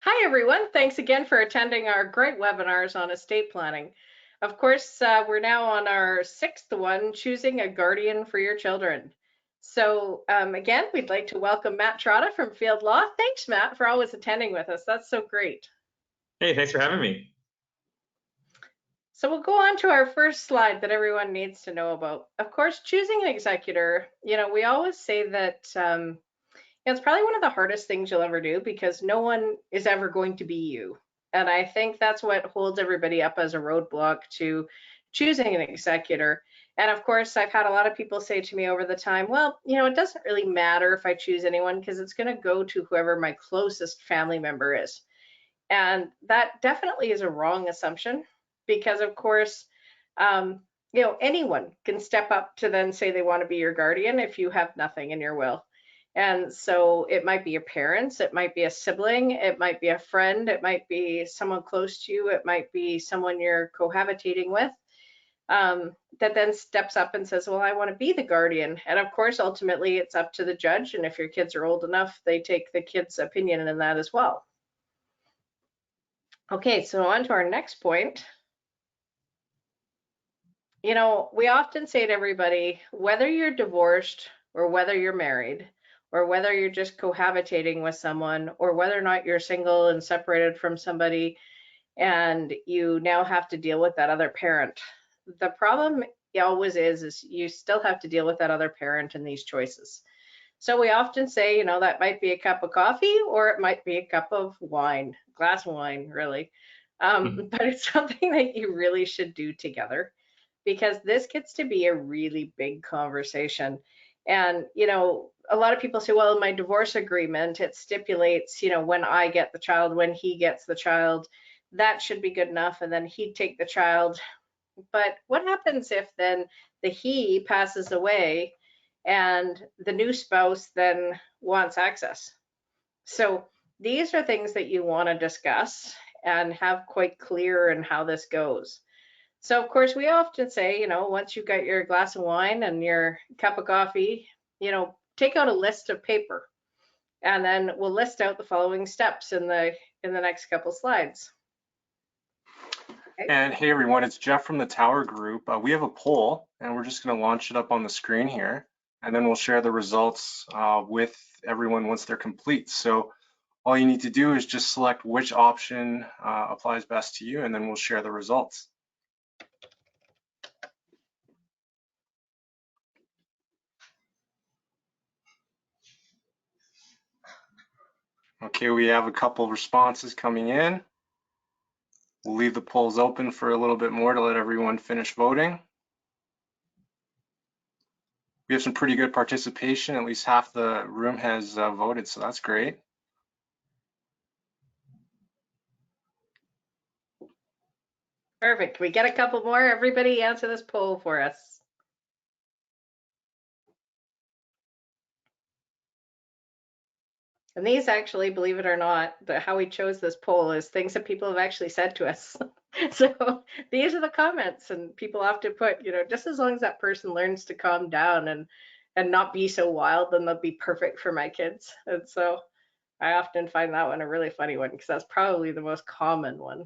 Hi, everyone. Thanks again for attending our great webinars on estate planning. Of course, we're now on our sixth one, choosing a guardian for your children. So again, we'd like to welcome Matt Trotta from Field Law. Thanks, Matt, for always attending with us. That's so great. Hey, thanks for having me. So we'll go on to our first slide that everyone needs to know about. Of course, choosing an executor, we always say that it's probably one of the hardest things you'll ever do because no one is ever going to be you. And I think that's what holds everybody up as a roadblock to choosing an executor. And of course, I've had a lot of people say to me over the time, well, it doesn't really matter if I choose anyone because it's going to go to whoever my closest family member is. And that definitely is a wrong assumption because, of course, anyone can step up to then say they want to be your guardian if you have nothing in your will. And so it might be your parents, it might be a sibling, it might be a friend, it might be someone close to you, it might be someone you're cohabitating with, that then steps up and says, well, I want to be the guardian. And of course, ultimately, it's up to the judge. And if your kids are old enough, they take the kid's opinion in that as well. Okay, so on to our next point. We often say to everybody, whether you're divorced or whether you're married, or whether you're just cohabitating with someone, or whether or not you're single and separated from somebody, and you now have to deal with that other parent. The problem always is you still have to deal with that other parent in these choices. So we often say, that might be a cup of coffee, or it might be a cup of wine, glass of wine, really. But it's something that you really should do together because this gets to be a really big conversation. And, a lot of people say, well, in my divorce agreement, it stipulates, when I get the child, when he gets the child, that should be good enough. And then he'd take the child. But what happens if then the he passes away and the new spouse then wants access? So these are things that you want to discuss and have quite clear in how this goes. So of course we often say, once you've got your glass of wine and your cup of coffee, take out a list of paper, and then we'll list out the following steps in the next couple slides. Okay. And hey everyone, it's Jeff from the Tower Group. We have a poll, and we're just going to launch it up on the screen here, and then we'll share the results with everyone once they're complete. So all you need to do is just select which option applies best to you, and then we'll share the results. Okay, we have a couple responses coming in. We'll leave the polls open for a little bit more to let everyone finish voting. We have some pretty good participation. At least half the room has voted, so that's great. Perfect. We get a couple more. Everybody answer this poll for us. And these actually, believe it or not, how we chose this poll is things that people have actually said to us. So these are the comments, and people often put, just as long as that person learns to calm down and not be so wild, then they'll be perfect for my kids. And so I often find that one a really funny one because that's probably the most common one.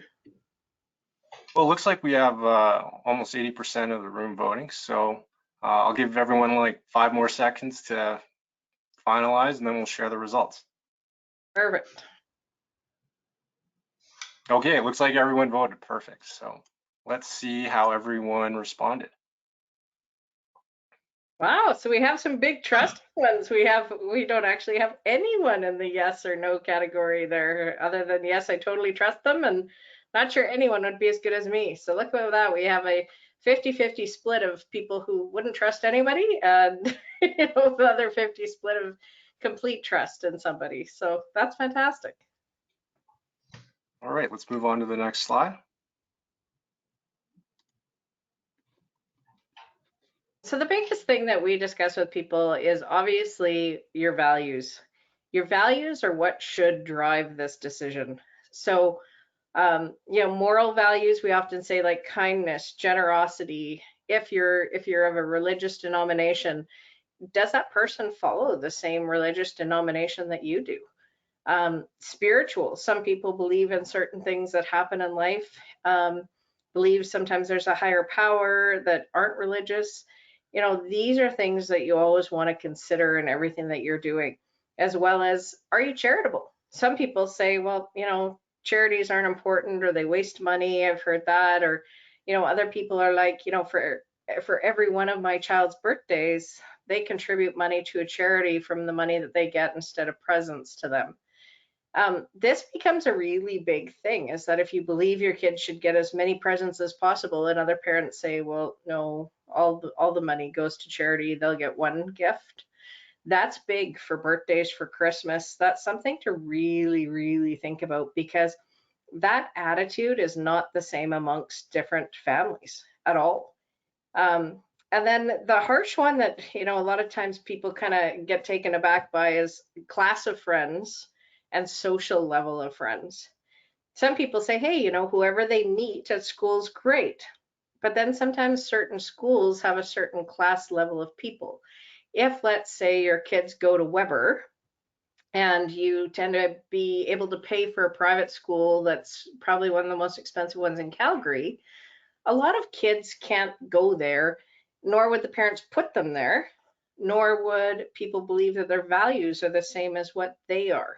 Well, it looks like we have almost 80% of the room voting. So I'll give everyone like 5 more seconds to finalize, and then we'll share the results. Perfect. Okay, it looks like everyone voted perfect. So let's see how everyone responded. Wow, so we have some big trust ones. We don't actually have anyone in the yes or no category there, other than yes, I totally trust them, and not sure anyone would be as good as me. So look at that, we have a 50-50 split of people who wouldn't trust anybody, and the other 50 split of complete trust in somebody. So that's fantastic. All right, let's move on to the next slide. So the biggest thing that we discuss with people is obviously your values. Your values are what should drive this decision. So, moral values, we often say like kindness, generosity. If you're of a religious denomination, does that person follow the same religious denomination that you do? Spiritual. Some people believe in certain things that happen in life, believe sometimes there's a higher power that aren't religious. You know, these are things that you always want to consider in everything that you're doing, as well as, are you charitable? Some people say, well, you know, charities aren't important or they waste money. I've heard that. Or, you know, other people are like, you know, for every one of my child's birthdays, they contribute money to a charity from the money that they get instead of presents to them. This becomes a really big thing, is that if you believe your kids should get as many presents as possible and other parents say, well, no, all the money goes to charity, they'll get one gift. That's big for birthdays, for Christmas. That's something to really, really think about, because that attitude is not the same amongst different families at all. And then the harsh one that, you know, a lot of times people kind of get taken aback by is class of friends and social level of friends. Some people say, hey, you know, whoever they meet at school is great. But then sometimes certain schools have a certain class level of people. If, let's say, your kids go to Weber and you tend to be able to pay for a private school that's probably one of the most expensive ones in Calgary, a lot of kids can't go there, nor would the parents put them there, nor would people believe that their values are the same as what they are,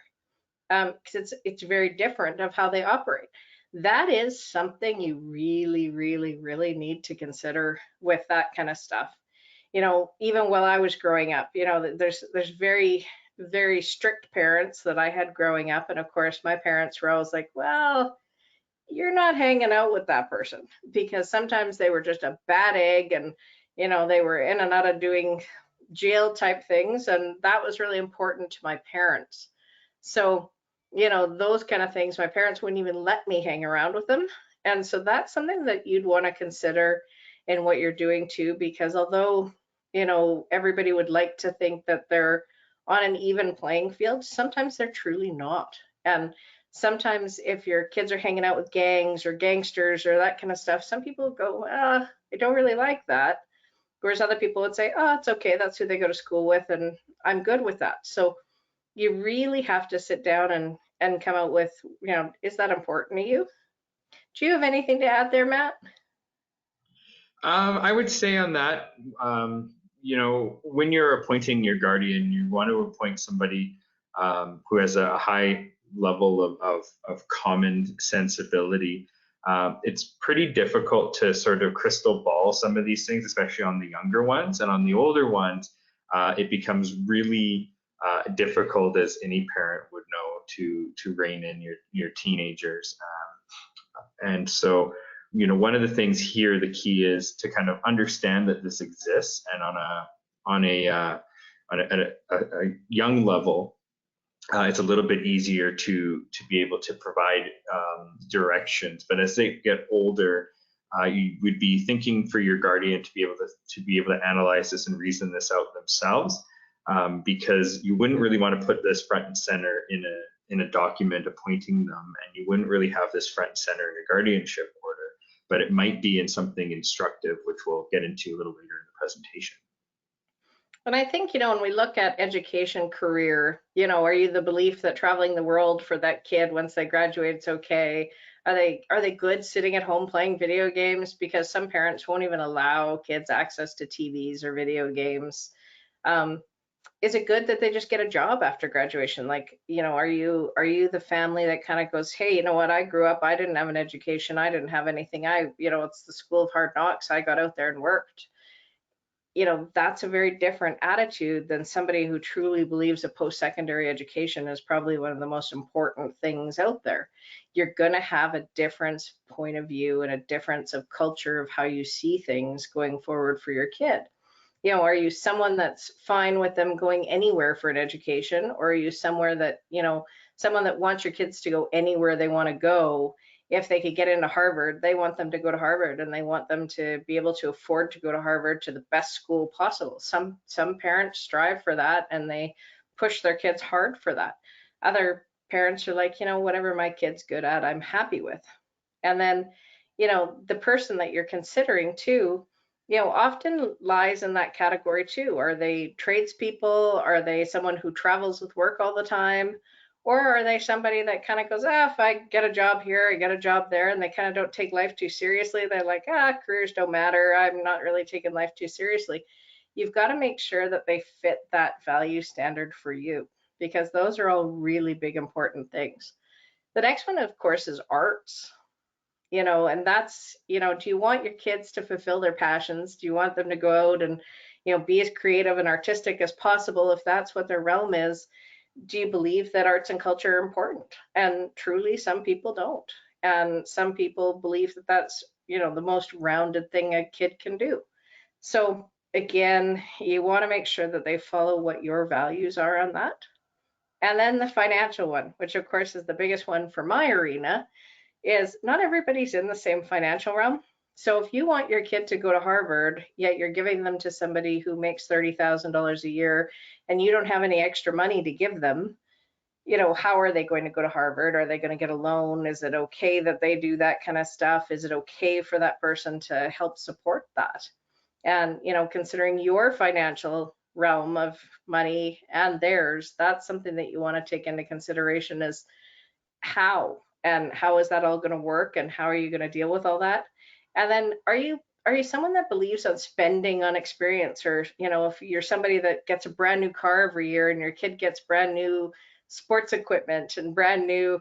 because it's very different of how they operate. That is something you really, really, really need to consider with that kind of stuff. You know, even while I was growing up, you know, there's very, very strict parents that I had growing up, and of course my parents were always like, well, you're not hanging out with that person, because sometimes they were just a bad egg, and you know, they were in and out of doing jail type things, and that was really important to my parents. So, you know, those kind of things, my parents wouldn't even let me hang around with them. And so that's something that you'd want to consider in what you're doing too, because although, you know, everybody would like to think that they're on an even playing field, sometimes they're truly not. And sometimes if your kids are hanging out with gangs or gangsters or that kind of stuff, some people go, I don't really like that. Whereas other people would say, oh, it's okay, that's who they go to school with, and I'm good with that. So you really have to sit down and come out with, you know, is that important to you? Do you have anything to add there, Matt? I would say on that, you know, when you're appointing your guardian, you want to appoint somebody who has a high level of common sensibility. It's pretty difficult to sort of crystal ball some of these things, especially on the younger ones. And on the older ones, it becomes really difficult, as any parent would know, to rein in your teenagers. And so, you know, one of the things here, the key is to kind of understand that this exists, and on a young level, it's a little bit easier to be able to provide directions. But as they get older, you would be thinking for your guardian to be able to analyze this and reason this out themselves, because you wouldn't really want to put this front and center in a document appointing them, and you wouldn't really have this front and center in a guardianship order, but it might be in something instructive, which we'll get into a little later in the presentation. And I think, you know, when we look at education career, you know, are you the belief that traveling the world for that kid once they graduate, it's okay? Are they good sitting at home playing video games? Because some parents won't even allow kids access to TVs or video games. Is it good that they just get a job after graduation? Like, you know, are you the family that kind of goes, hey, you know what, I grew up, I didn't have an education, I didn't have anything, you know, it's the school of hard knocks, I got out there and worked. You know, that's a very different attitude than somebody who truly believes a post-secondary education is probably one of the most important things out there. You're going to have a different point of view and a difference of culture of how you see things going forward for your kid. You know, are you someone that's fine with them going anywhere for an education, or are you somewhere that, you know, someone that wants your kids to go anywhere they want to go? If they could get into Harvard, they want them to go to Harvard, and they want them to be able to afford to go to Harvard, to the best school possible. Some parents strive for that, and they push their kids hard for that. Other parents are like, you know, whatever my kid's good at, I'm happy with. And then, you know, the person that you're considering too, you know, often lies in that category too. Are they tradespeople? Are they someone who travels with work all the time? Or are they somebody that kind of goes, if I get a job here, I get a job there, and they kind of don't take life too seriously. They're like, careers don't matter. I'm not really taking life too seriously. You've got to make sure that they fit that value standard for you, because those are all really big, important things. The next one, of course, is arts. And that's, do you want your kids to fulfill their passions? Do you want them to go out and, be as creative and artistic as possible if that's what their realm is? Do you believe that arts and culture are important? And truly, some people don't. And some people believe that that's, the most rounded thing a kid can do. So again, you want to make sure that they follow what your values are on that. And then the financial one, which of course is the biggest one for my arena, is not everybody's in the same financial realm. So if you want your kid to go to Harvard, yet you're giving them to somebody who makes $30,000 a year and you don't have any extra money to give them, how are they going to go to Harvard? Are they going to get a loan? Is it okay that they do that kind of stuff? Is it okay for that person to help support that? And, considering your financial realm of money and theirs, that's something that you want to take into consideration is how and how is that all going to work and how are you going to deal with all that? And then are you someone that believes on spending on experience, or if you're somebody that gets a brand new car every year and your kid gets brand new sports equipment and brand new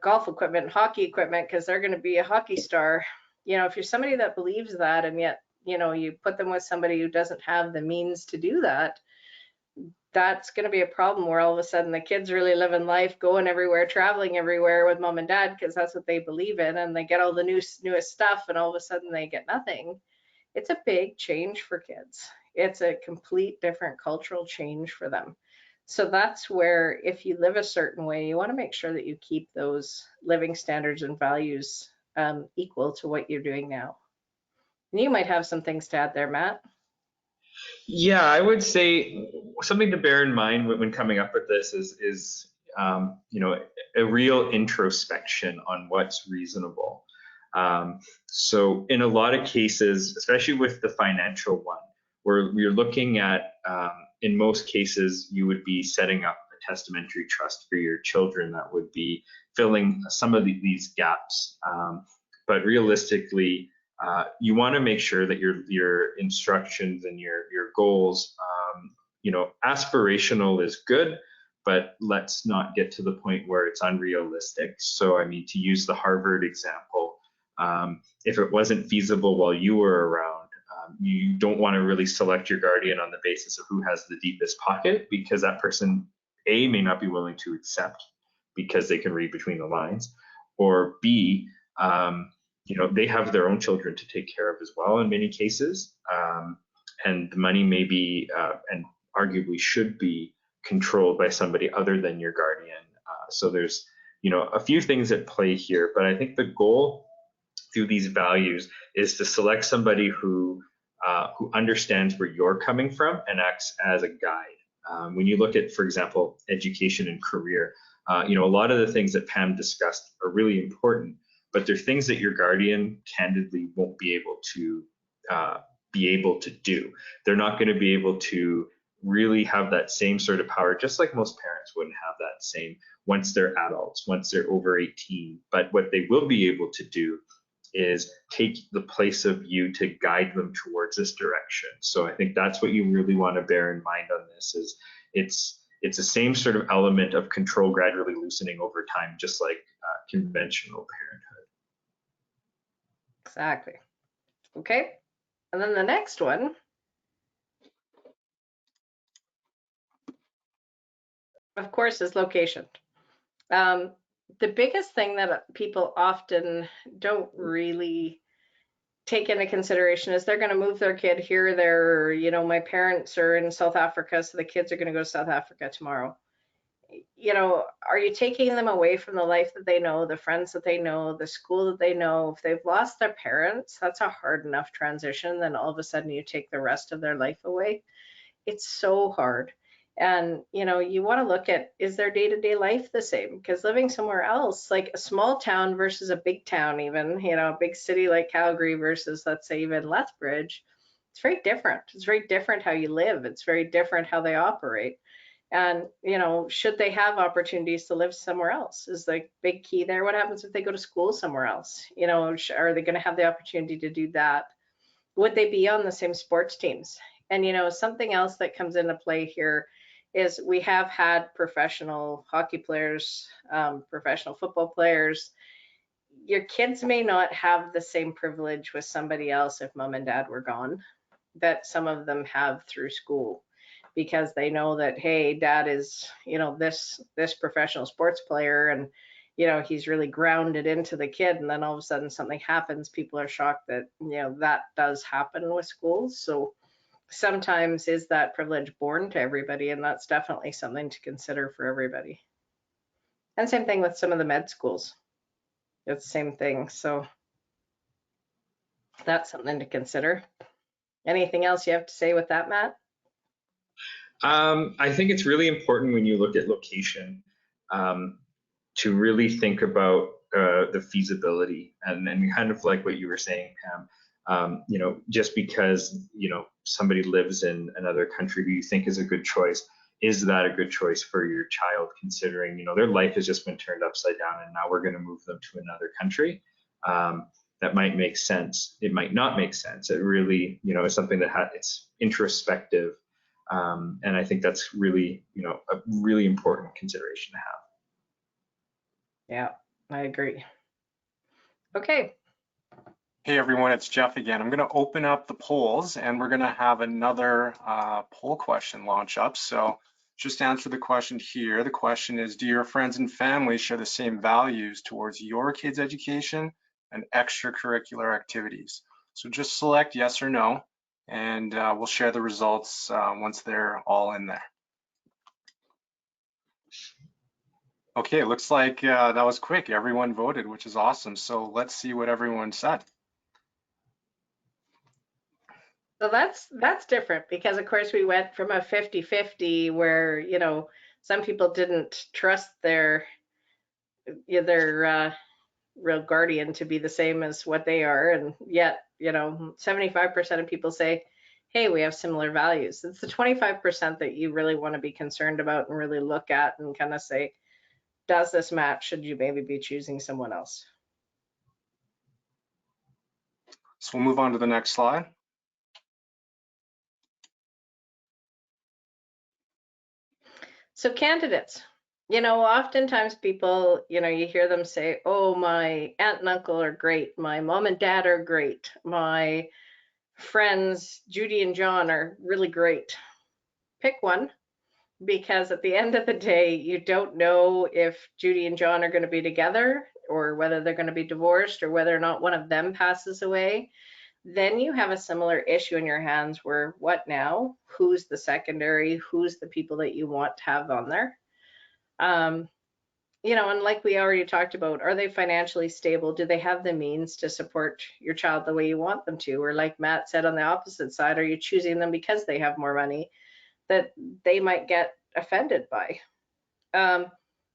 golf equipment and hockey equipment because they're going to be a hockey star, if you're somebody that believes that and yet you put them with somebody who doesn't have the means to do that, that's going to be a problem where all of a sudden the kids really living life, going everywhere, traveling everywhere with mom and dad because that's what they believe in, and they get all the newest stuff and all of a sudden they get nothing. It's a big change for kids. It's a complete different cultural change for them. So that's where if you live a certain way, you want to make sure that you keep those living standards and values equal to what you're doing now. And you might have some things to add there, Matt. Yeah, I would say something to bear in mind when coming up with this is a real introspection on what's reasonable. So in a lot of cases, especially with the financial one, where you're looking at, in most cases, you would be setting up a testamentary trust for your children that would be filling some of these gaps. But realistically, you want to make sure that your instructions and your goals, aspirational is good, but let's not get to the point where it's unrealistic. So, I mean, to use the Harvard example, if it wasn't feasible while you were around, you don't want to really select your guardian on the basis of who has the deepest pocket, because that person, A, may not be willing to accept because they can read between the lines, or B, they have their own children to take care of as well in many cases. And the money may be, and arguably should be, controlled by somebody other than your guardian. So there's, a few things at play here, but I think the goal through these values is to select somebody who understands where you're coming from and acts as a guide. When you look at, for example, education and career, a lot of the things that Pam discussed are really important, but they're things that your guardian candidly won't be able to do. They're not going to be able to really have that same sort of power, just like most parents wouldn't have that same once they're adults, once they're over 18. But what they will be able to do is take the place of you to guide them towards this direction. So I think that's what you really want to bear in mind on this, is it's the same sort of element of control gradually loosening over time, just like conventional parenthood. Exactly. Okay. And then the next one, of course, is location. The biggest thing that people often don't really take into consideration is they're going to move their kid here, there, my parents are in South Africa, so the kids are going to go to South Africa tomorrow. Are you taking them away from the life that they know, the friends that they know, the school that they know? If they've lost their parents, that's a hard enough transition. Then all of a sudden you take the rest of their life away. It's so hard. And, you want to look at, is their day-to-day life the same? Because living somewhere else, like a small town versus a big town, even, a big city like Calgary versus, let's say, even Lethbridge, it's very different. It's very different how you live. It's very different how they operate. And, you know, should they have opportunities to live somewhere else is the big key there. What happens if they go to school somewhere else? You know, are they going to have the opportunity to do that? Would they be on the same sports teams? And, you know, something else that comes into play here is we have had professional hockey players, professional football players. Your kids may not have the same privilege with somebody else if mom and dad were gone that some of them have through school, because they know that, hey, dad is, you know, this professional sports player, and you know, he's really grounded into the kid, and then all of a sudden something happens. People are shocked that, you know, that does happen with schools. So sometimes is that privilege born to everybody, and that's definitely something to consider for everybody. And same thing with some of the med schools, it's the same thing. So that's something to consider. Anything else you have to say with that, Matt? I think it's really important when you look at location to really think about the feasibility, and kind of like what you were saying, Pam. You know, just because, you know, somebody lives in another country who you think is a good choice, is that a good choice for your child, considering, you know, their life has just been turned upside down and now we're going to move them to another country? That might make sense. It might not make sense. It really, you know, is something that it's introspective. And I think that's really, you know, a really important consideration to have. Yeah, I agree. Okay. Hey everyone, it's Jeff again. I'm going to open up the polls and we're going to have another poll question launch up. So just answer the question here. The question is, do your friends and family share the same values towards your kids' education and extracurricular activities? So just select yes or no, and we'll share the results once they're all in there. Okay, it looks like that was quick. Everyone voted, which is awesome. So let's see what everyone said. So that's different, because of course we went from a 50-50 where, you know, some people didn't trust their real guardian to be the same as what they are, and yet, you know, 75% of people say, hey, we have similar values. It's the 25% that you really want to be concerned about and really look at and kind of say, does this match? Should you maybe be choosing someone else? So we'll move on to the next slide. So candidates, you know, oftentimes people, you know, you hear them say, oh, my aunt and uncle are great, my mom and dad are great, my friends Judy and John are really great. Pick one, because at the end of the day, you don't know if Judy and John are going to be together, or whether they're going to be divorced, or whether or not one of them passes away. Then you have a similar issue in your hands where, what now? Who's the secondary? Who's the people that you want to have on there? You know, and like we already talked about, are they financially stable? Do they have the means to support your child the way you want them to? Or like Matt said, on the opposite side, are you choosing them because they have more money that they might get offended by?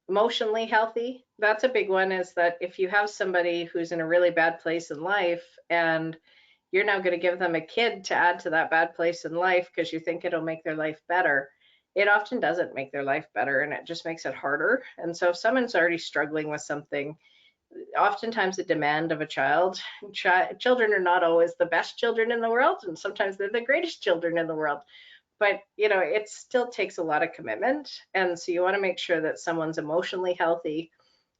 Emotionally healthy, that's a big one, is that if you have somebody who's in a really bad place in life and you're now going to give them a kid to add to that bad place in life because you think it'll make their life better, it often doesn't make their life better, and it just makes it harder. And so if someone's already struggling with something, oftentimes the demand of a child, children are not always the best children in the world, and sometimes they're the greatest children in the world. But, you know, it still takes a lot of commitment. And so you want to make sure that someone's emotionally healthy,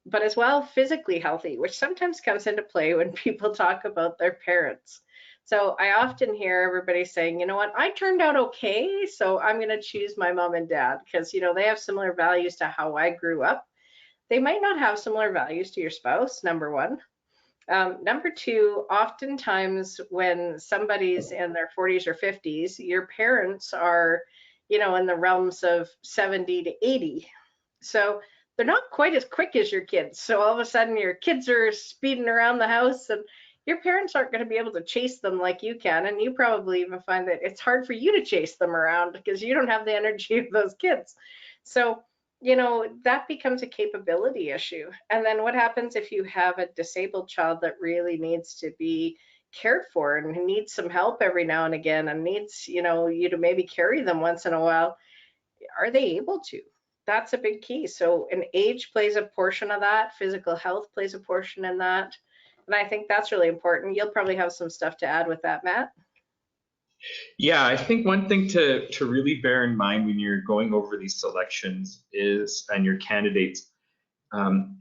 but as well physically healthy, which sometimes comes into play when people talk about their parents. So I often hear everybody saying, you know what, I turned out okay, so I'm going to choose my mom and dad because, you know, they have similar values to how I grew up. They might not have similar values to your spouse, number one. Number two, oftentimes when somebody's in their 40s or 50s, your parents are, you know, in the realms of 70 to 80. So they're not quite as quick as your kids. So all of a sudden your kids are speeding around the house and your parents aren't going to be able to chase them like you can. And you probably even find that it's hard for you to chase them around because you don't have the energy of those kids. So, you know, that becomes a capability issue. And then what happens if you have a disabled child that really needs to be cared for and who needs some help every now and again and needs, you know, you to maybe carry them once in a while? are they able to? That's a big key. So, and age plays a portion of that, physical health plays a portion in that. And I think that's really important. You'll probably have some stuff to add with that, Matt. Yeah, I think one thing to really bear in mind when you're going over these selections is, and your candidates,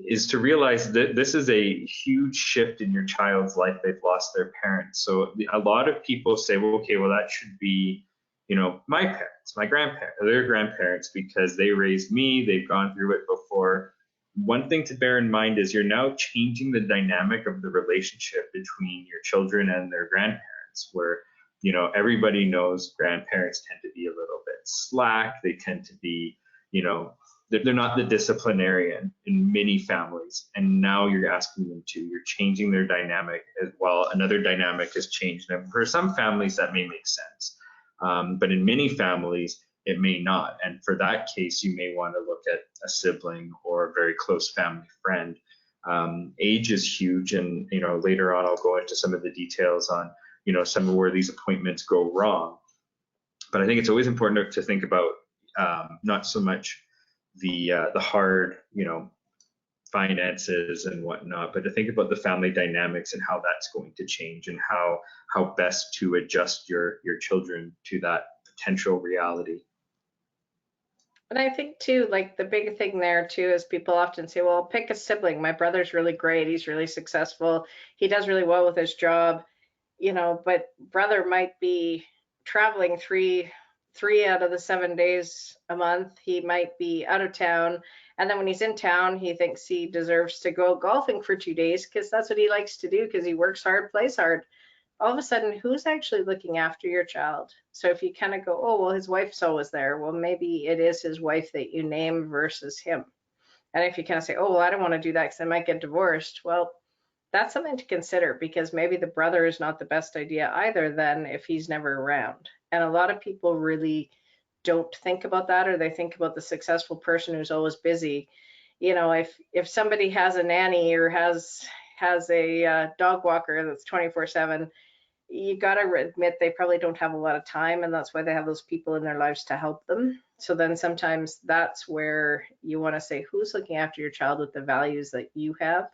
is to realize that this is a huge shift in your child's life. They've lost their parents. So a lot of people say, well, okay, well, that should be, my parents, my grandparents, their grandparents, because they raised me, they've gone through it before. One thing to bear in mind is you're now changing the dynamic of the relationship between your children and their grandparents, where everybody knows grandparents tend to be a little bit slack. They tend to be, they're not the disciplinarian in many families. And now you're asking them to, you're changing their dynamic as well. Another dynamic has changed. And for some families, that may make sense. But in many families, it may not. And for that case, you may want to look at a sibling or a very close family friend. Age is huge. And, later on, I'll go into some of the details on, some of where these appointments go wrong. But I think it's always important to think about not so much the hard, finances and whatnot, but to think about the family dynamics and how that's going to change and how best to adjust your children to that potential reality. And I think too, like the big thing there too is people often say, well, pick a sibling. My brother's really great. He's really successful. He does really well with his job, but brother might be traveling three out of the 7 days a month. He might be out of town. And then when he's in town, he thinks he deserves to go golfing for 2 days because that's what he likes to do because he works hard, plays hard. All of a sudden, who's actually looking after your child? So if you kind of go, oh, well, his wife's always there. Well, maybe it is his wife that you name versus him. And if you kind of say, oh, well, I don't want to do that because I might get divorced. Well, that's something to consider because maybe the brother is not the best idea either then if he's never around. And a lot of people really don't think about that, or they think about the successful person who's always busy. If somebody has a nanny or has a dog walker that's 24/7, you got to admit they probably don't have a lot of time, and that's why they have those people in their lives to help them. So then sometimes that's where you want to say, who's looking after your child with the values that you have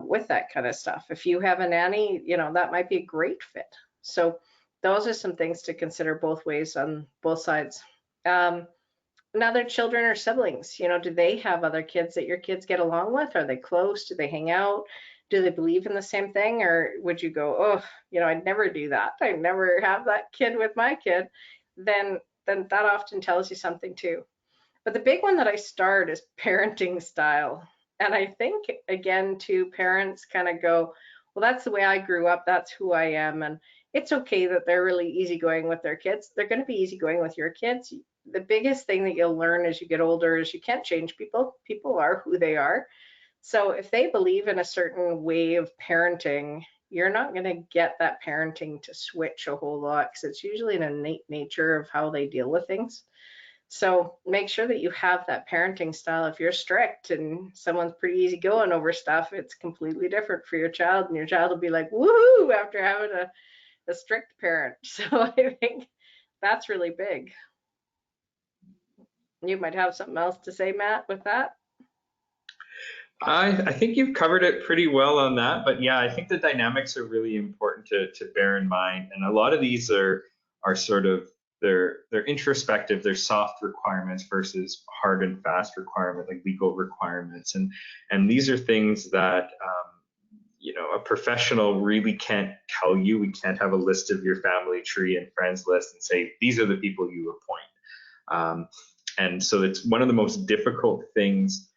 with that kind of stuff. If you have a nanny, that might be a great fit. So those are some things to consider both ways on both sides. Now their children or siblings, do they have other kids that your kids get along with? Are they close? Do they hang out? Do they believe in the same thing? Or would you go, oh, I'd never do that. I'd never have that kid with my kid. Then that often tells you something too. But the big one that I start is parenting style. And I think, again, too, parents kind of go, well, that's the way I grew up. That's who I am. And it's okay that they're really easygoing with their kids. They're going to be easygoing with your kids. The biggest thing that you'll learn as you get older is you can't change people. People are who they are. So if they believe in a certain way of parenting, you're not going to get that parenting to switch a whole lot because it's usually an innate nature of how they deal with things. So make sure that you have that parenting style. If you're strict and someone's pretty easygoing over stuff, it's completely different for your child, and your child will be like, woohoo, after having a strict parent. So I think that's really big. You might have something else to say, Matt, with that. I think you've covered it pretty well on that, but yeah, I think the dynamics are really important to bear in mind. And a lot of these are sort of they're introspective, they're soft requirements versus hard and fast requirements, like legal requirements. And these are things that a professional really can't tell you. We can't have a list of your family tree and friends list and say these are the people you appoint. And so it's one of the most difficult things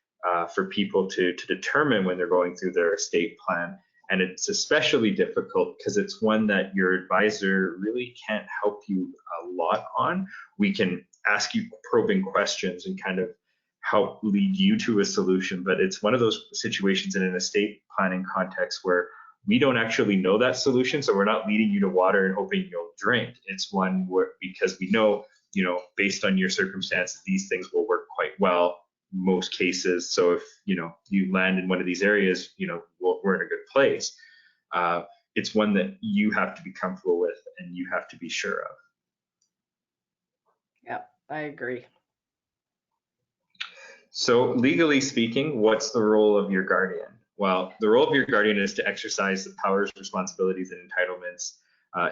for people to determine when they're going through their estate plan. And it's especially difficult because it's one that your advisor really can't help you a lot on. We can ask you probing questions and kind of help lead you to a solution, but it's one of those situations in an estate planning context where we don't actually know that solution, so we're not leading you to water and hoping you'll drink. It's one where, because we know, based on your circumstances, these things will work quite well most cases. So if you land in one of these areas, we're in a good place. It's one that you have to be comfortable with and you have to be sure of. Yeah, I agree. So legally speaking, what's the role of your guardian? Well, the role of your guardian is to exercise the powers, responsibilities, and entitlements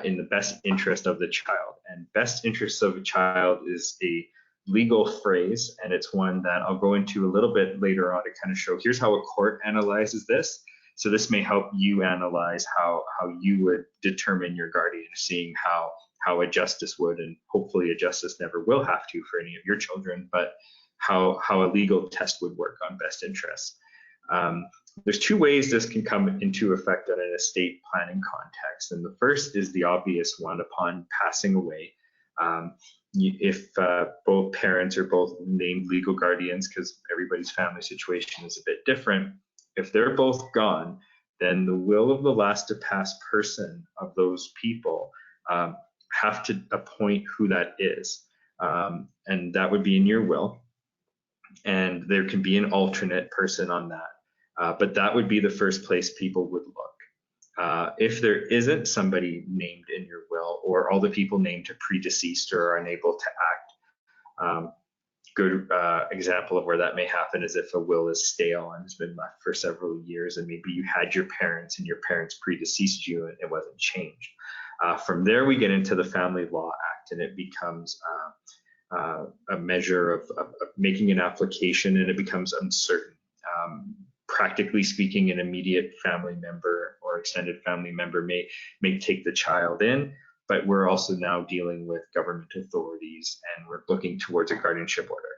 in the best interest of the child. And best interest of a child is a legal phrase, and it's one that I'll go into a little bit later on to kind of show here's how a court analyzes this. So this may help you analyze how you would determine your guardian, seeing how a justice would, and hopefully a justice never will have to for any of your children, but how a legal test would work on best interests. There's two ways this can come into effect in an estate planning context. And the first is the obvious one: upon passing away. If both parents are both named legal guardians, because everybody's family situation is a bit different, if they're both gone, then the will of the last to pass person of those people have to appoint who that is. And that would be in your will. And there can be an alternate person on that. But that would be the first place people would look. If there isn't somebody named in your will, or all the people named are predeceased or are unable to act, good example of where that may happen is if a will is stale and has been left for several years, and maybe you had your parents and your parents predeceased you and it wasn't changed. From there, we get into the Family Law Act, and it becomes a measure of making an application, and it becomes uncertain. Practically speaking, an immediate family member or extended family member may take the child in, but we're also now dealing with government authorities, and we're looking towards a guardianship order.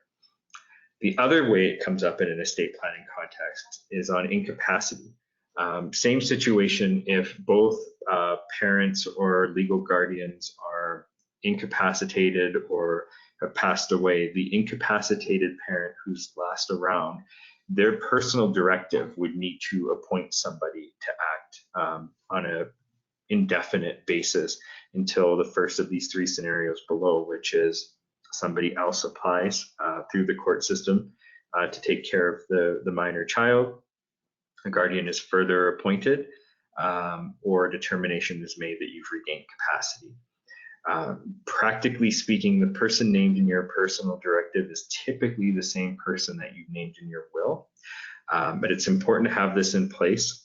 The other way it comes up in an estate planning context is on incapacity. Same situation if both parents or legal guardians are incapacitated or have passed away. The incapacitated parent who's last around, their personal directive would need to appoint somebody to act on an indefinite basis until the first of these three scenarios below, which is somebody else applies through the court system to take care of the minor child, a guardian is further appointed, or a determination is made that you've regained capacity. Practically speaking, the person named in your personal directive is typically the same person that you've named in your will, but it's important to have this in place.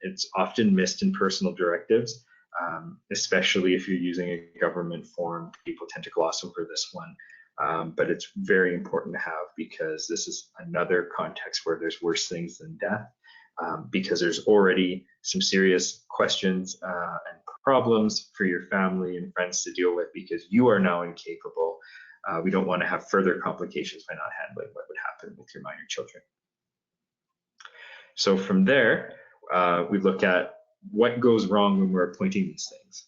It's often missed in personal directives, especially if you're using a government form. People tend to gloss over this one, but it's very important to have, because this is another context where there's worse things than death, because there's already some serious questions and problems for your family and friends to deal with because you are now incapable. We don't want to have further complications by not handling what would happen with your minor children. So from there, we look at what goes wrong when we're appointing these things.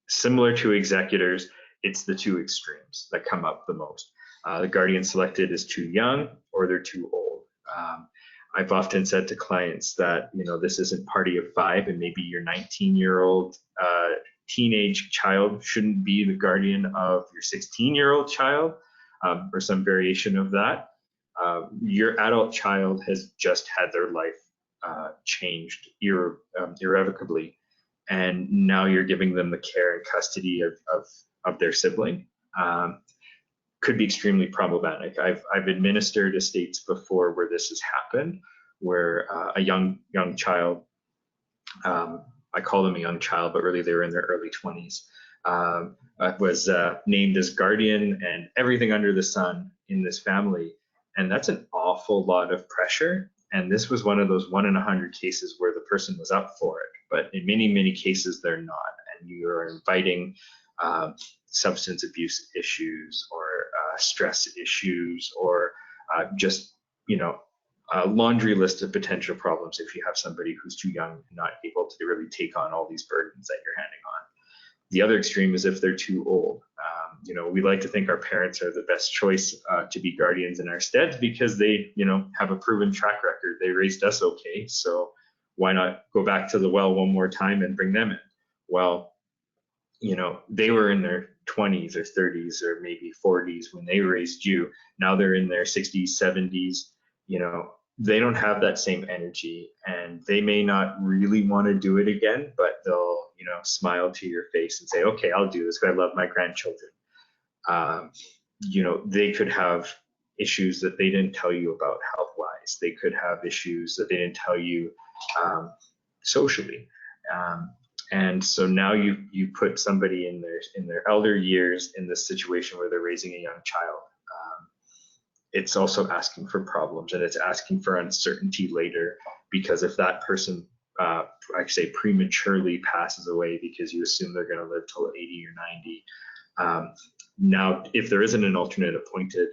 Similar to executors, it's the two extremes that come up the most. The guardian selected is too young or they're too old. I've often said to clients that, this isn't party of five, and maybe your 19-year-old teenage child shouldn't be the guardian of your 16-year-old child, or some variation of that. Your adult child has just had their life changed irrevocably, and now you're giving them the care and custody of their sibling. Could be extremely problematic. I've administered estates before where this has happened, where a young child, I call them a young child, but really they were in their early 20s, was named as guardian and everything under the sun in this family. And that's an awful lot of pressure. And this was one of those 1 in 100 cases where the person was up for it, but in many, many cases they're not. And you are inviting substance abuse issues or stress issues, or just, a laundry list of potential problems if you have somebody who's too young and not able to really take on all these burdens that you're handing on. The other extreme is if they're too old. We like to think our parents are the best choice to be guardians in our stead because they, have a proven track record. They raised us okay, so why not go back to the well one more time and bring them in? Well, they were in their 20s or 30s or maybe 40s when they raised you. Now they're in their 60s, 70s. They don't have that same energy, and they may not really want to do it again, but they'll, smile to your face and say, okay, I'll do this because I love my grandchildren. They could have issues that they didn't tell you about health-wise. They could have issues that they didn't tell you socially. And so now you put somebody in their elder years in this situation where they're raising a young child. It's also asking for problems, and it's asking for uncertainty later, because if that person, I say, prematurely passes away because you assume they're going to live till 80 or 90, now if there isn't an alternate appointed,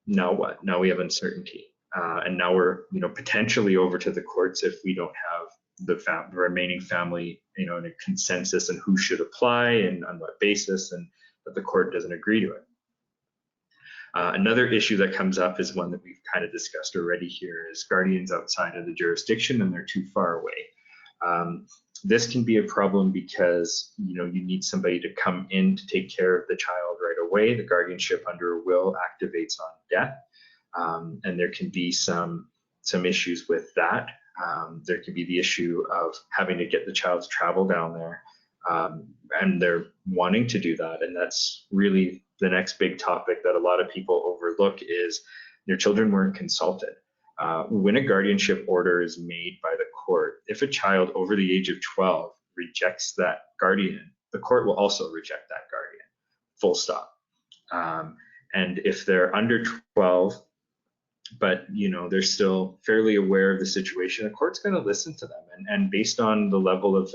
now what? Now we have uncertainty, and now we're potentially over to the courts if we don't have the remaining family in a consensus on who should apply and on what basis, and that the court doesn't agree to it. Another issue that comes up is one that we've kind of discussed already here, is guardians outside of the jurisdiction and they're too far away. This can be a problem because you need somebody to come in to take care of the child right away. The guardianship under a will activates on death, and there can be some issues with that. There can be the issue of having to get the child to travel down there, and they're wanting to do that, and that's really the next big topic that a lot of people overlook, is your children weren't consulted. When a guardianship order is made by the court, if a child over the age of 12 rejects that guardian, the court will also reject that guardian, full stop. And if they're under 12, but they're still fairly aware of the situation, the court's going to listen to them, and based on the level of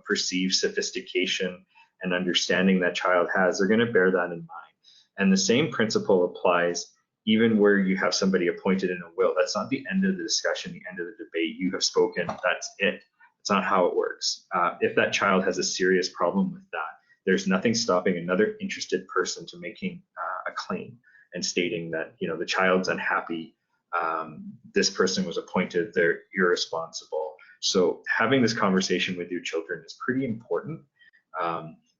perceived sophistication and understanding that child has, they're going to bear that in mind. And the same principle applies even where you have somebody appointed in a will. That's not the end of the discussion, the end of the debate. You have spoken, that's it. It's not how it works. If that child has a serious problem with that, there's nothing stopping another interested person to making a claim and stating that the child's unhappy, this person was appointed, they're irresponsible. So having this conversation with your children is pretty important.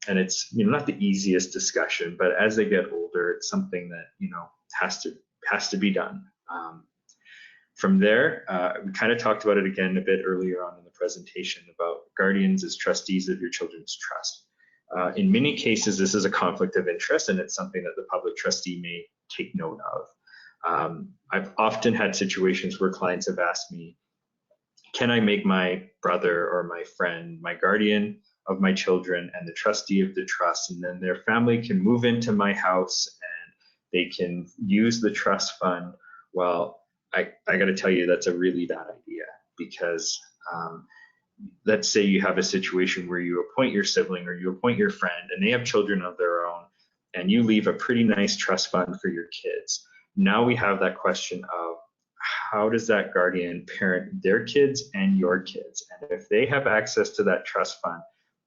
And it's not the easiest discussion, but as they get older, it's something that has to be done. From there, we kind of talked about it again a bit earlier on in the presentation about guardians as trustees of your children's trust. In many cases, this is a conflict of interest, and it's something that the public trustee may take note of. I've often had situations where clients have asked me, can I make my brother or my friend my guardian of my children and the trustee of the trust, and then their family can move into my house and they can use the trust fund? Well, I got to tell you, that's a really bad idea, because let's say you have a situation where you appoint your sibling or you appoint your friend and they have children of their own, and you leave a pretty nice trust fund for your kids. Now we have that question of, how does that guardian parent their kids and your kids? And if they have access to that trust fund,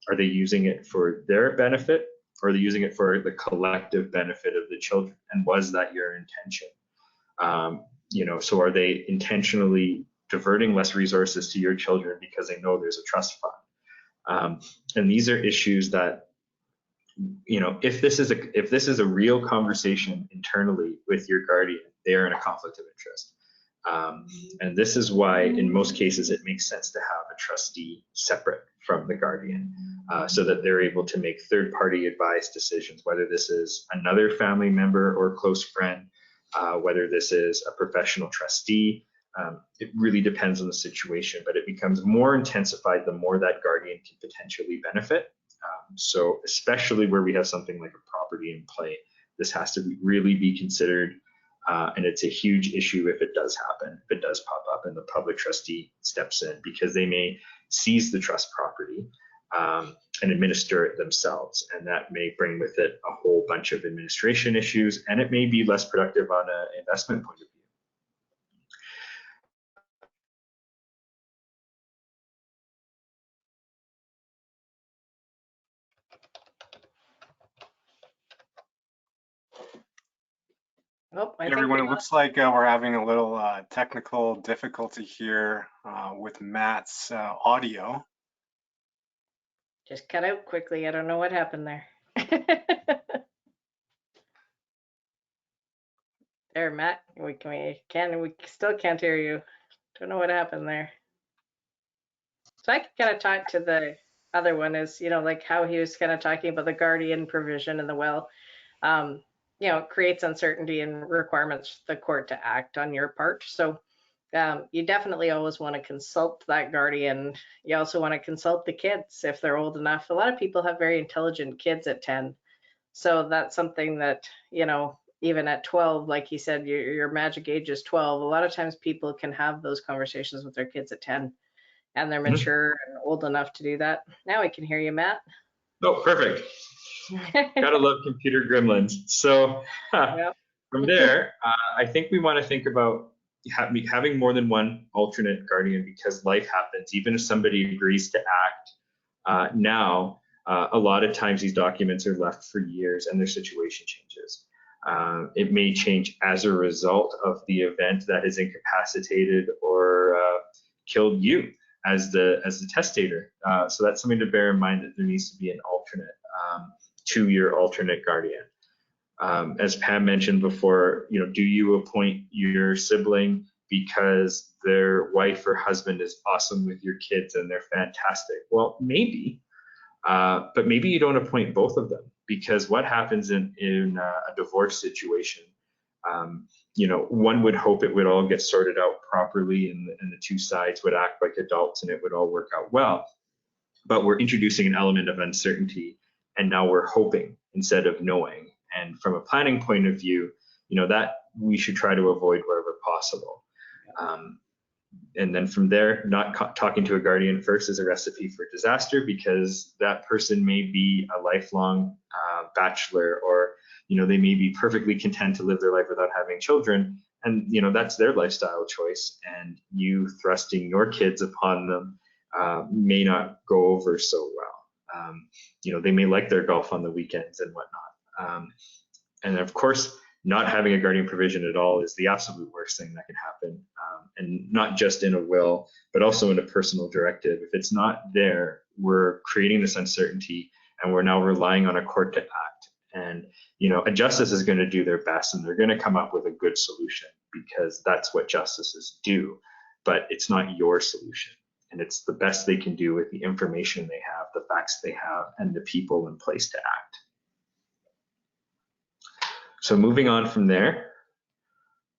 are they using it for their benefit, or are they using it for the collective benefit of the children? And was that your intention? So are they intentionally diverting less resources to your children because they know there's a trust fund? And these are issues that, if this is a real conversation internally with your guardian, they are in a conflict of interest. And this is why, in most cases, it makes sense to have a trustee separate from the guardian, so that they're able to make third-party advised decisions, whether this is another family member or close friend, whether this is a professional trustee. It really depends on the situation, but it becomes more intensified the more that guardian can potentially benefit. So especially where we have something like a property in play, this has to really be considered. And it's a huge issue if it does happen, if it does pop up and the public trustee steps in, because they may seize the trust property and administer it themselves. And that may bring with it a whole bunch of administration issues, and it may be less productive on an investment point of view. Oh, Hey everyone, it looks like we're having a little technical difficulty here with Matt's audio. Just cut out quickly. I don't know what happened there. There, Matt. We still can't hear you. Don't know what happened there. So I can kind of talk to the other one, is like how he was kind of talking about the guardian provision in the will. it creates uncertainty and requirements the court to act on your part. So you definitely always want to consult that guardian. You also want to consult the kids if they're old enough. A lot of people have very intelligent kids at 10. So that's something that, even at 12, like you said, your magic age is 12. A lot of times people can have those conversations with their kids at 10 and they're mature and old enough to do that. Now we can hear you, Matt. Oh, perfect. Gotta love computer gremlins. So Yep. from there, I think we want to think about having more than one alternate guardian, because life happens. Even if somebody agrees to act now, a lot of times these documents are left for years and their situation changes. It may change as a result of the event that has incapacitated or killed you as the testator. So that's something to bear in mind, that there needs to be an alternate to your alternate guardian. As Pam mentioned before, do you appoint your sibling because their wife or husband is awesome with your kids and they're fantastic? Well, maybe, but maybe you don't appoint both of them, because what happens in a divorce situation, one would hope it would all get sorted out properly and the two sides would act like adults and it would all work out well. But we're introducing an element of uncertainty, and now we're hoping instead of knowing. And from a planning point of view, that we should try to avoid wherever possible. And then from there, not talking to a guardian first is a recipe for disaster, because that person may be a lifelong bachelor, or they may be perfectly content to live their life without having children, and that's their lifestyle choice, and you thrusting your kids upon them may not go over so well. They may like their golf on the weekends and whatnot. And of course, not having a guardian provision at all is the absolute worst thing that can happen. And not just in a will, but also in a personal directive. If it's not there, we're creating this uncertainty, and we're now relying on a court to act. And a justice is going to do their best, and they're going to come up with a good solution, because that's what justices do. But it's not your solution. And it's the best they can do with the information they have, the facts they have, and the people in place to act. So moving on from there,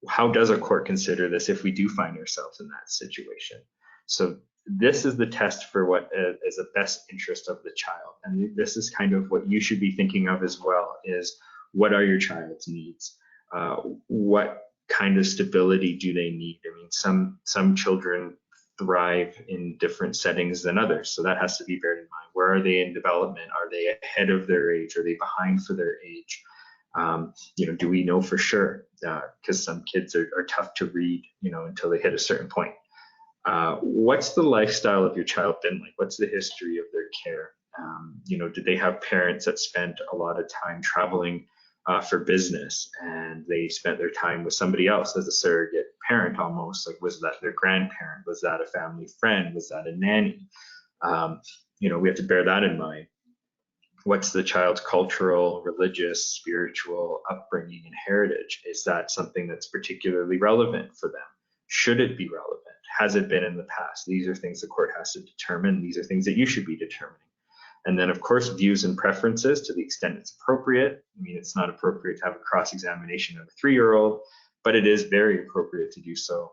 how does a court consider this if we do find ourselves in that situation? So this is the test for what is the best interest of the child. And this is kind of what you should be thinking of as well, is what are your child's needs? What kind of stability do they need? I mean, some children thrive in different settings than others. So that has to be beared in mind. Where are they in development? Are they ahead of their age? Are they behind for their age? Do we know for sure? Because some kids are tough to read, until they hit a certain point. What's the lifestyle of your child been like? What's the history of their care? Did they have parents that spent a lot of time traveling for business, and they spent their time with somebody else as a surrogate parent almost? Like, was that their grandparent? Was that a family friend? Was that a nanny? We have to bear that in mind. What's the child's cultural, religious, spiritual upbringing and heritage? Is that something that's particularly relevant for them? Should it be relevant? Has it been in the past? These are things the court has to determine. These are things that you should be determining. And then, of course, views and preferences to the extent it's appropriate. I mean, it's not appropriate to have a cross-examination of a 3-year-old, but it is very appropriate to do so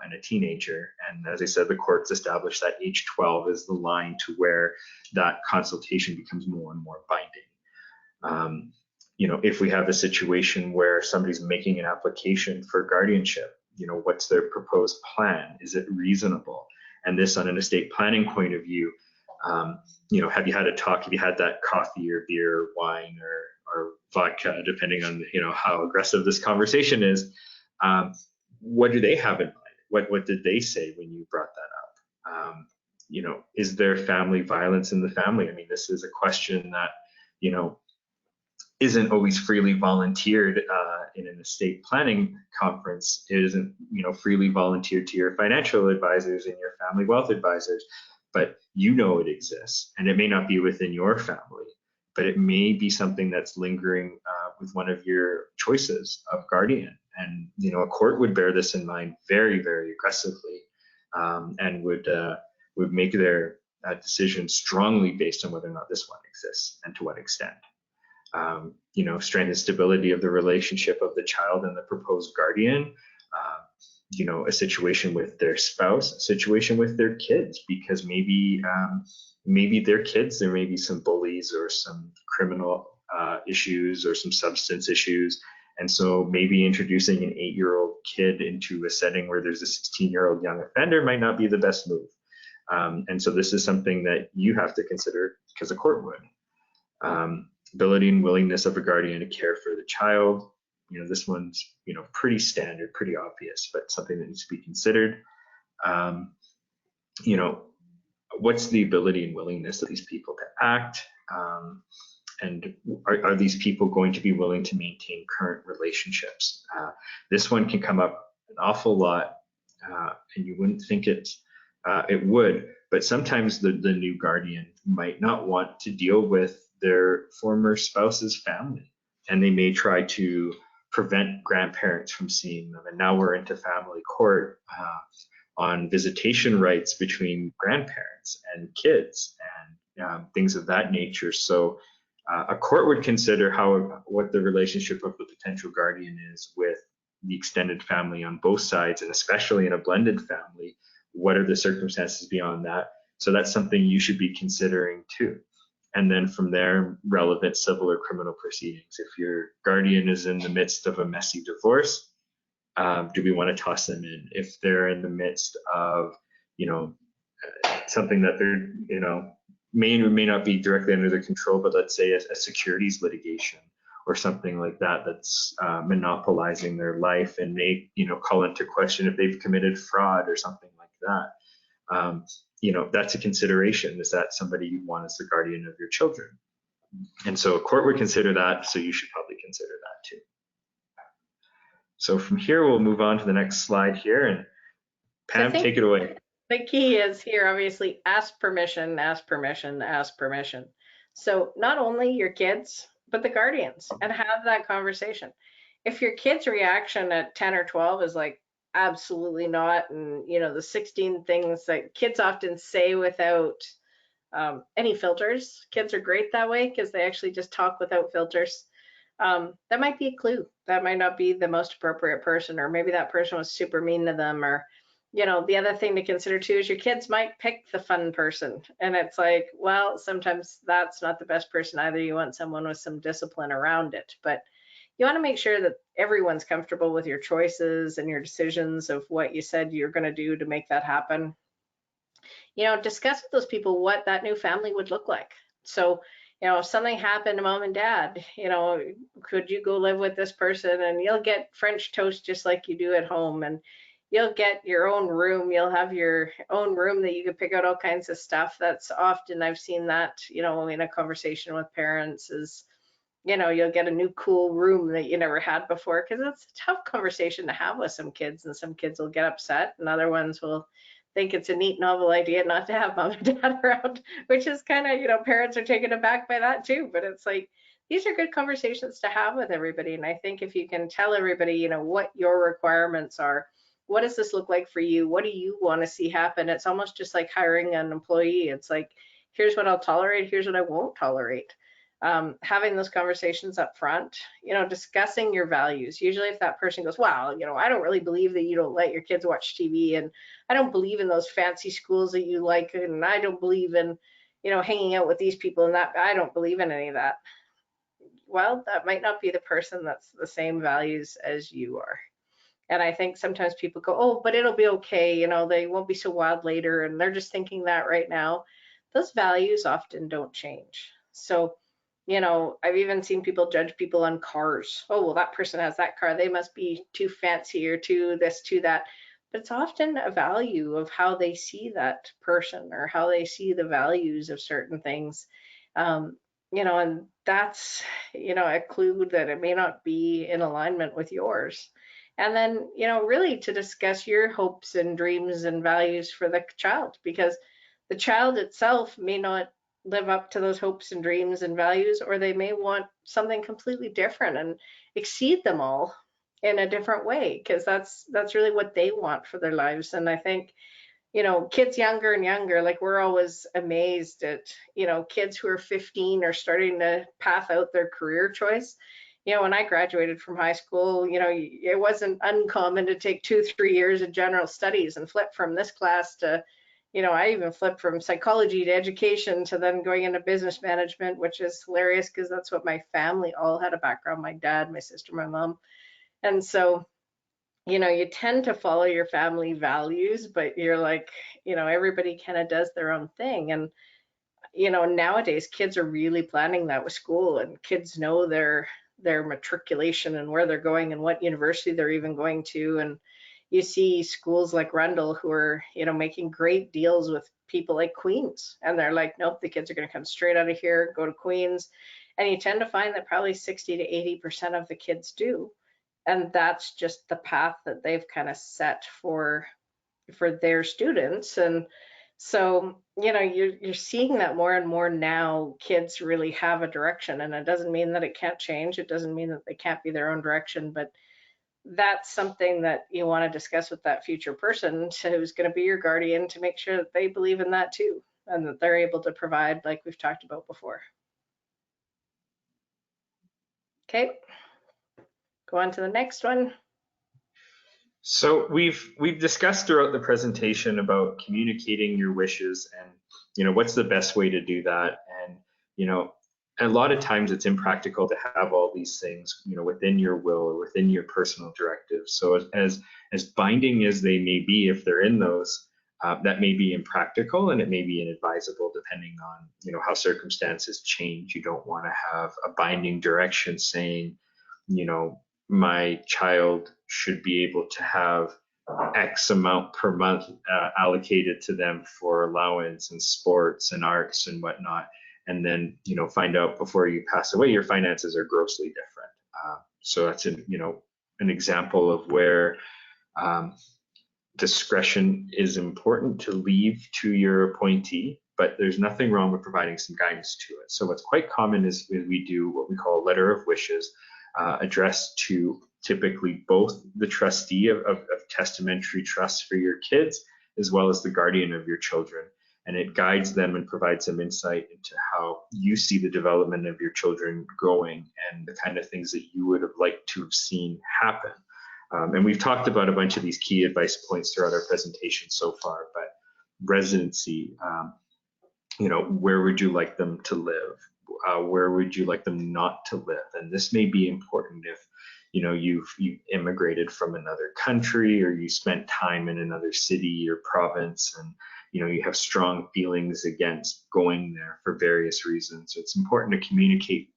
in a teenager. And as I said, the courts established that age 12 is the line to where that consultation becomes more and more binding. If we have a situation where somebody's making an application for guardianship, what's their proposed plan? Is it reasonable? And this, on an estate planning point of view, have you had a talk? Have you had that coffee or beer or wine or vodka, depending on how aggressive this conversation is? What do they have in mind? What did they say when you brought that up? Is there family violence in the family? I mean, this is a question that isn't always freely volunteered in an estate planning conference. It isn't freely volunteered to your financial advisors and your family wealth advisors, but it exists, and it may not be within your family, but it may be something that's lingering with one of your choices of guardian. And a court would bear this in mind very, very aggressively, and would make their decision strongly based on whether or not this one exists and to what extent. strength and stability of the relationship of the child and the proposed guardian, a situation with their spouse, a situation with their kids, because maybe their kids, there may be some bullies or some criminal issues or some substance issues. And so maybe introducing an 8-year-old kid into a setting where there's a 16-year-old young offender might not be the best move. And so this is something that you have to consider because a court would. Ability and willingness of a guardian to care for the child. This one's, pretty standard, pretty obvious, but something that needs to be considered. What's the ability and willingness of these people to act? And are these people going to be willing to maintain current relationships? This one can come up an awful lot, and you wouldn't think it would, but sometimes the new guardian might not want to deal with their former spouse's family, and they may try to prevent grandparents from seeing them. And now we're into family court on visitation rights between grandparents and kids and things of that nature. So a court would consider what the relationship of the potential guardian is with the extended family on both sides, and especially in a blended family, what are the circumstances beyond that? So that's something you should be considering too. And then from there, relevant civil or criminal proceedings. If your guardian is in the midst of a messy divorce, do we want to toss them in? If they're in the midst of, something that they're, may or may not be directly under their control, but let's say a securities litigation or something like that that's monopolizing their life, and may, call into question if they've committed fraud or something like that. That's a consideration. Is that somebody you want as the guardian of your children? And so a court would consider that, so you should probably consider that too. So from here, we'll move on to the next slide here, and Pam, take it away. The key is here, obviously, ask permission, ask permission, ask permission. So not only your kids, but the guardians, and have that conversation. If your kid's reaction at 10 or 12 is like, absolutely not, and the 16 things that kids often say without any filters. Kids are great that way because they actually just talk without filters. That might be a clue. That might not be the most appropriate person, or maybe that person was super mean to them. Or the other thing to consider too is your kids might pick the fun person, and it's like, well, sometimes that's not the best person either. You want someone with some discipline around it, but you want to make sure that everyone's comfortable with your choices and your decisions of what you said you're going to do to make that happen. Discuss with those people what that new family would look like. So, if something happened to mom and dad, could you go live with this person, and you'll get French toast just like you do at home, and you'll get your own room. You'll have your own room that you can pick out all kinds of stuff. That's often, I've seen that, in a conversation with parents is, you'll get a new cool room that you never had before, because it's a tough conversation to have with some kids, and some kids will get upset and other ones will think it's a neat, novel idea not to have mom and dad around, which is kind of, parents are taken aback by that too. But it's like, these are good conversations to have with everybody. And I think if you can tell everybody, what your requirements are, what does this look like for you? What do you want to see happen? It's almost just like hiring an employee. It's like, here's what I'll tolerate, here's what I won't tolerate. Having those conversations up front, discussing your values. Usually if that person goes, wow, I don't really believe that you don't let your kids watch TV, and I don't believe in those fancy schools that you like, and I don't believe in, hanging out with these people, and that I don't believe in any of that. Well, that might not be the person that's the same values as you are. And I think sometimes people go, oh, but it'll be okay, they won't be so wild later, and they're just thinking that right now. Those values often don't change. So I've even seen people judge people on cars. Oh, well, that person has that car, they must be too fancy or too this, too that. But it's often a value of how they see that person, or how they see the values of certain things. And that's, a clue that it may not be in alignment with yours. And then, really to discuss your hopes and dreams and values for the child, because the child itself may not live up to those hopes and dreams and values, or they may want something completely different and exceed them all in a different way, because that's really what they want for their lives. And I think, kids younger and younger, like we're always amazed at, kids who are 15 are starting to path out their career choice. When I graduated from high school, it wasn't uncommon to take 2-3 years of general studies and flip from this class to, I even flipped from psychology to education to then going into business management, which is hilarious because that's what my family all had a background, my dad, my sister, my mom. And so, you tend to follow your family values, but you're like, everybody kind of does their own thing. And, nowadays kids are really planning that with school, and kids know their matriculation and where they're going and what university they're even going to. And you see schools like Rundle who are, making great deals with people like Queens. And they're like, nope, the kids are going to come straight out of here, go to Queens. And you tend to find that probably 60 to 80% of the kids do. And that's just the path that they've kind of set for their students. And so, you're seeing that more and more now. Kids really have a direction, and it doesn't mean that it can't change. It doesn't mean that they can't be their own direction, but that's something that you want to discuss with that future person who's going to be your guardian, to make sure that they believe in that too, and that they're able to provide, like we've talked about before. Okay, go on to the next one. So we've discussed throughout the presentation about communicating your wishes and what's the best way to do that. And a lot of times it's impractical to have all these things within your will or within your personal directives. So as binding as they may be, if they're in those, that may be impractical, and it may be inadvisable depending on how circumstances change. You don't want to have a binding direction saying my child should be able to have X amount per month allocated to them for allowance and sports and arts and whatnot, and then find out before you pass away your finances are grossly different. So that's an example of where discretion is important to leave to your appointee, but there's nothing wrong with providing some guidance to it. So what's quite common is we do what we call a letter of wishes, addressed to typically both the trustee of testamentary trusts for your kids, as well as the guardian of your children. And it guides them and provides some insight into how you see the development of your children going and the kind of things that you would have liked to have seen happen. And we've talked about a bunch of these key advice points throughout our presentation so far, but residency, where would you like them to live? Where would you like them not to live? And this may be important if you've immigrated from another country, or you spent time in another city or province, and you have strong feelings against going there for various reasons. So it's important to communicate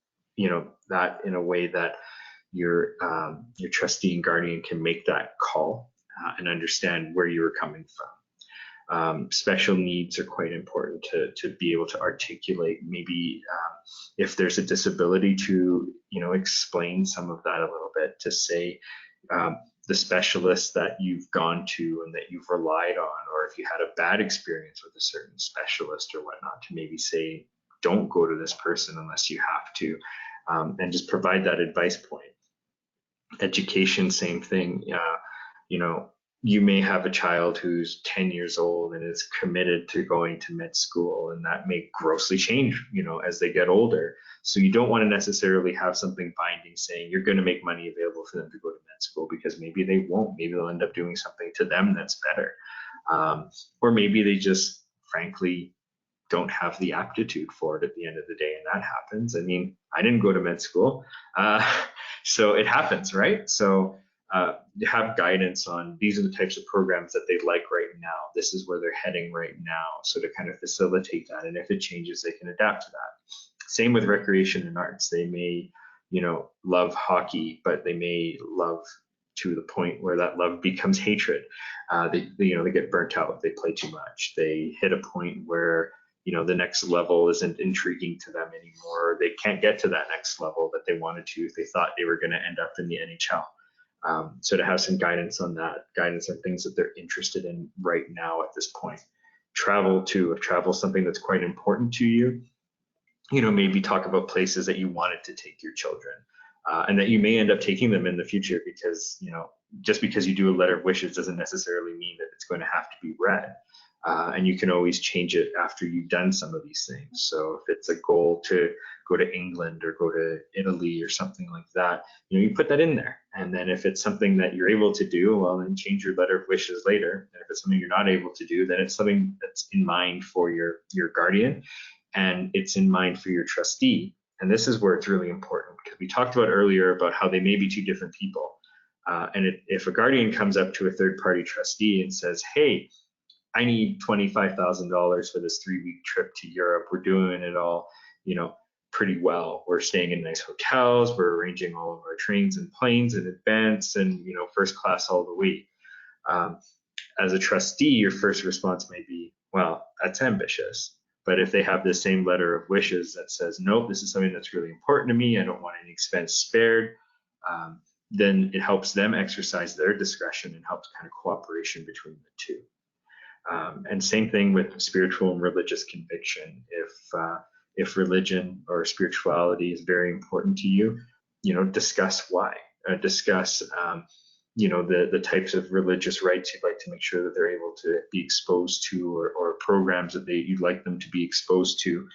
that in a way that your trustee and guardian can make that call and understand where you were coming from. Special needs are quite important to be able to articulate. Maybe if there's a disability, to explain some of that a little bit, to say the specialist that you've gone to and that you've relied on, or if you had a bad experience with a certain specialist or whatnot, to maybe say don't go to this person unless you have to, and just provide that advice point. Education, same thing. You may have a child who's 10 years old and is committed to going to med school, and that may grossly change, as they get older. So you don't want to necessarily have something binding saying you're going to make money available for them to go to med school, because maybe they won't. Maybe they'll end up doing something to them that's better. Or maybe they just, frankly, don't have the aptitude for it at the end of the day, and that happens. I mean, I didn't go to med school, so it happens, right? So have guidance on these are the types of programs that they like right now. This is where they're heading right now. So to kind of facilitate that, and if it changes, they can adapt to that. Same with recreation and arts. They may, love hockey, but they may love to the point where that love becomes hatred. They get burnt out. They play too much. They hit a point where the next level isn't intriguing to them anymore. They can't get to that next level that they wanted to if they thought they were going to end up in the NHL. So to have some guidance on that, guidance on things that they're interested in right now at this point. Travel too, if travel is something that's quite important to you, maybe talk about places that you wanted to take your children, and that you may end up taking them in the future, because, just because you do a letter of wishes doesn't necessarily mean that it's going to have to be read. And you can always change it after you've done some of these things. So if it's a goal to go to England or go to Italy or something like that, you put that in there. And then if it's something that you're able to do, well, then change your letter of wishes later. And if it's something you're not able to do, then it's something that's in mind for your guardian, and it's in mind for your trustee. And this is where it's really important, because we talked about earlier about how they may be two different people. If a guardian comes up to a third party trustee and says, hey, I need $25,000 for this 3-week trip to Europe. We're doing it all, pretty well. We're staying in nice hotels. We're arranging all of our trains and planes in advance, and first class all the way. As a trustee, your first response may be, well, that's ambitious. But if they have the same letter of wishes that says, nope, this is something that's really important to me, I don't want any expense spared, then it helps them exercise their discretion and helps kind of cooperation between the two. And same thing with spiritual and religious conviction. If religion or spirituality is very important to you, discuss why. Discuss the types of religious rites you'd like to make sure that they're able to be exposed to, or programs that you'd like them to be exposed to.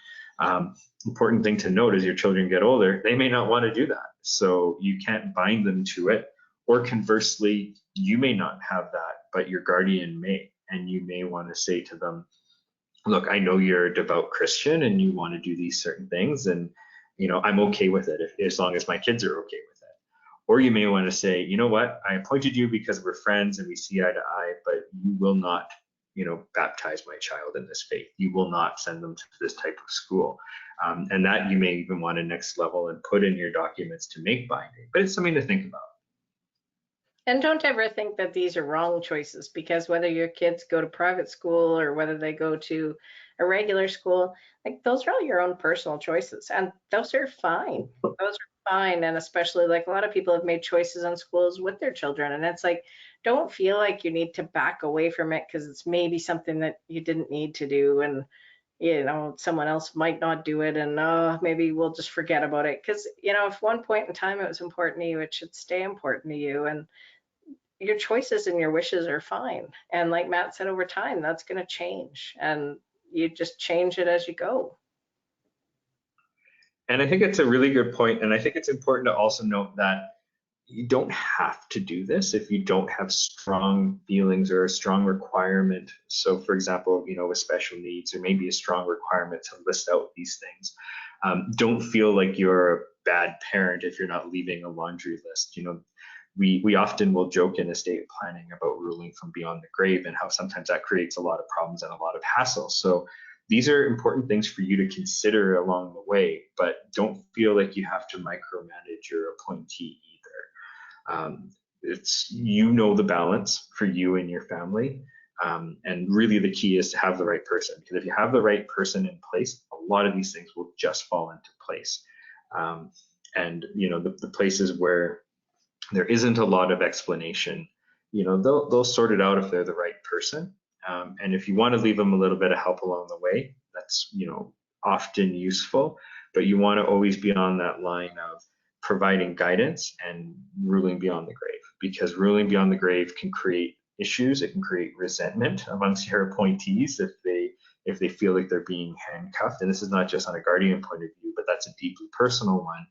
Important thing to note, as your children get older, they may not want to do that. So you can't bind them to it. Or conversely, you may not have that, but your guardian may. And you may want to say to them, look, I know you're a devout Christian and you want to do these certain things, and I'm okay with it as long as my kids are okay with it. Or you may want to say, you know what, I appointed you because we're friends and we see eye to eye, but you will not, baptize my child in this faith. You will not send them to this type of school. And that you may even want to next level and put in your documents to make binding. But it's something to think about. And don't ever think that these are wrong choices, because whether your kids go to private school or whether they go to a regular school, like, those are all your own personal choices, and those are fine. Those are fine. And especially, like, a lot of people have made choices on schools with their children, and it's like, don't feel like you need to back away from it because it's maybe something that you didn't need to do, and someone else might not do it, and maybe we'll just forget about it. Because if one point in time it was important to you, it should stay important to you. And your choices and your wishes are fine. And like Matt said, over time, that's going to change, and you just change it as you go. And I think it's a really good point. And I think it's important to also note that you don't have to do this if you don't have strong feelings or a strong requirement. So for example, with special needs, or maybe a strong requirement to list out these things. Don't feel like you're a bad parent if you're not leaving a laundry list. We often will joke in estate planning about ruling from beyond the grave, and how sometimes that creates a lot of problems and a lot of hassle. So these are important things for you to consider along the way, but don't feel like you have to micromanage your appointee either. It's the balance for you and your family. And really the key is to have the right person, because if you have the right person in place, a lot of these things will just fall into place. And the places where there isn't a lot of explanation, they'll sort it out if they're the right person. And if you want to leave them a little bit of help along the way, that's often useful. But you want to always be on that line of providing guidance and ruling beyond the grave, because ruling beyond the grave can create issues. It can create resentment amongst your appointees if they feel like they're being handcuffed. And this is not just on a guardian point of view, but that's a deeply personal one.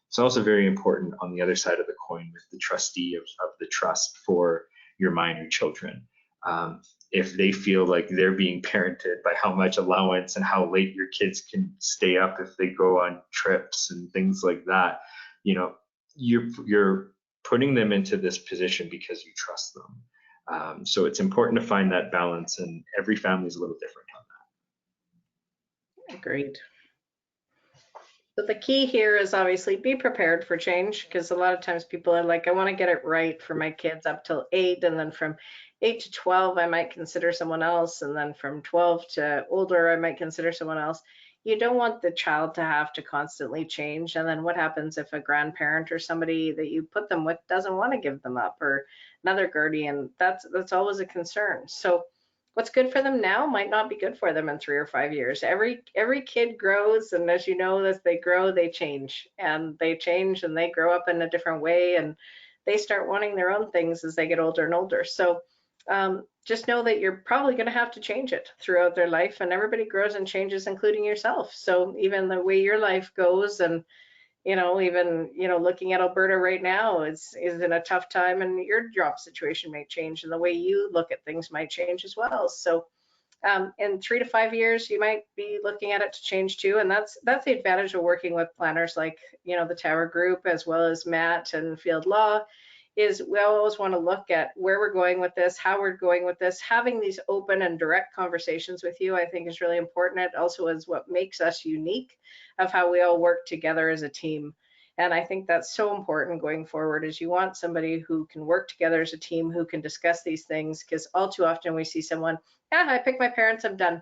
It's also very important on the other side of the coin with the trustee of the trust for your minor children. If they feel like they're being parented by how much allowance and how late your kids can stay up if they go on trips and things like that, you're putting them into this position because you trust them. So it's important to find that balance, and every family is a little different on that. Agreed. So the key here is obviously be prepared for change, because a lot of times people are like, I want to get it right for my kids up till 8, and then from 8 to 12 I might consider someone else, and then from 12 to older I might consider someone else. You don't want the child to have to constantly change. And then what happens if a grandparent or somebody that you put them with doesn't want to give them up, or another guardian? That's always a concern. So what's good for them now might not be good for them in 3 or 5 years. Every kid grows, and as you know, as they grow, they change, and they grow up in a different way, and they start wanting their own things as they get older and older. So just know that you're probably going to have to change it throughout their life, and everybody grows and changes, including yourself. So even the way your life goes, and even looking at Alberta right now is in a tough time, and your job situation may change, and the way you look at things might change as well. So in 3 to 5 years, you might be looking at it to change too, and that's the advantage of working with planners like the Tower Group, as well as Matt and Field Law, is we always want to look at where we're going with this, how we're going with this. Having these open and direct conversations with you, I think, is really important. It also is what makes us unique of how we all work together as a team. And I think that's so important going forward, is you want somebody who can work together as a team, who can discuss these things, because all too often we see someone, yeah, I picked my parents, I'm done.